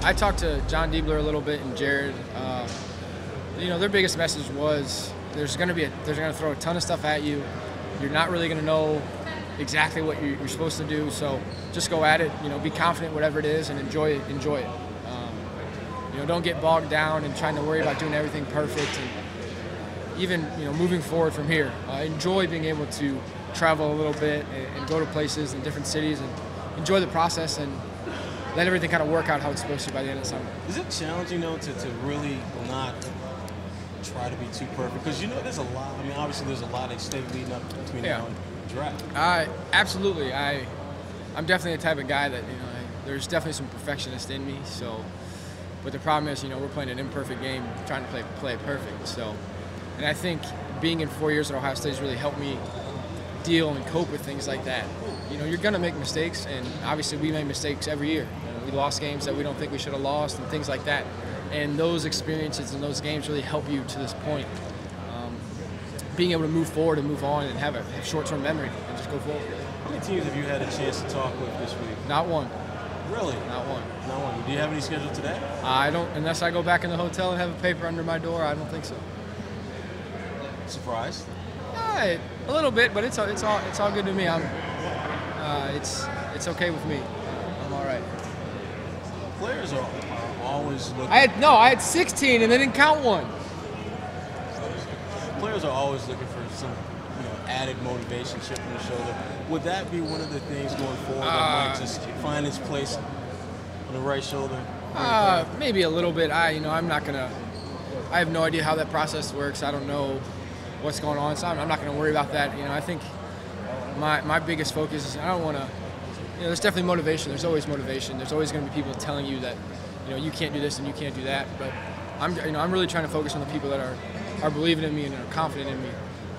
I talked to John Diebler a little bit and Jared. You know, their biggest message was they're going to throw a ton of stuff at you. You're not really going to know exactly what you're supposed to do. So just go at it. You know, be confident whatever it is and enjoy it. You know, don't get bogged down and trying to worry about doing everything perfect. And even moving forward from here, enjoy being able to travel a little bit and go to places in different cities and enjoy the process and let everything kind of work out how it's supposed to by the end of the summer. Is it challenging though to really not try to be too perfect? Because you know there's a lot. I mean, obviously there's a lot at stake leading up between now and the draft. Absolutely. I'm definitely the type of guy that there's definitely some perfectionist in me. So, but the problem is we're playing an imperfect game, trying to play it perfect. So, and I think being in 4 years at Ohio State has really helped me deal and cope with things like that. You're gonna make mistakes, and obviously we make mistakes every year. We lost games that we don't think we should have lost and things like that. And those experiences and those games really help you to this point. Being able to move forward and move on and have a short-term memory and just go forward. How many teams have you had a chance to talk with this week? Not one. Really? Not one. Not one. Do you have any scheduled today? I don't, unless I go back in the hotel and have a paper under my door. I don't think so. Surprised? A little bit, but it's all good to me. It's okay with me. I'm all right. Players are always looking. I had 16 and they didn't count one. Players are always looking for some added motivation, chip on the shoulder. Would that be one of the things going forward that might just find its place on the right shoulder? Maybe a little bit. I'm not gonna. I have no idea how that process works. I don't know what's going on, so I'm not going to worry about that. I think my biggest focus is I don't want to. There's definitely motivation. There's always motivation. There's always going to be people telling you that you can't do this and you can't do that. But I'm really trying to focus on the people that are believing in me and are confident in me.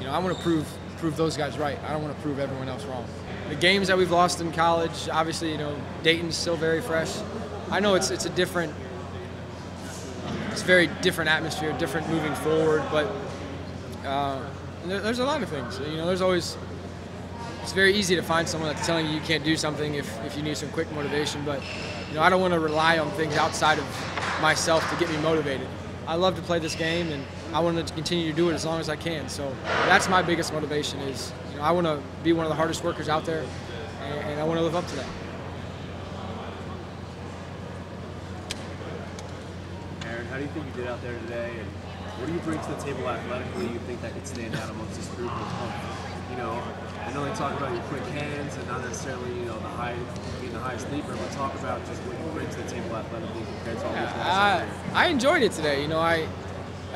I want to prove those guys right. I don't want to prove everyone else wrong. The games that we've lost in college, obviously, Dayton's still very fresh. I know it's a different, it's a very different atmosphere, different moving forward, but. There's a lot of things. There's always. It's very easy to find someone that's telling you can't do something if you need some quick motivation. But I don't want to rely on things outside of myself to get me motivated. I love to play this game, and I want to continue to do it as long as I can. So that's my biggest motivation. Is I want to be one of the hardest workers out there, and I want to live up to that. Aaron, how do you think you did out there today? And what do you bring to the table athletically you think that could stand out amongst this group of, I know they talk about your quick hands and not necessarily, being the highest leaper, but talk about just what you bring to the table athletically compared to all these guys. I enjoyed it today. I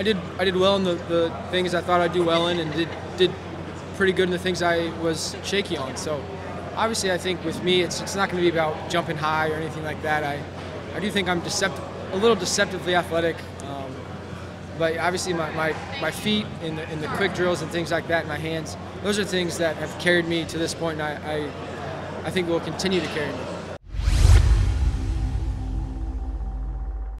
did well in the things I thought I'd do well in, and did pretty good in the things I was shaky on. So obviously I think with me it's not going to be about jumping high or anything like that. I do think I'm a little deceptively athletic. But obviously my feet in the quick drills and things like that, and my hands, those are things that have carried me to this point, and I think will continue to carry me.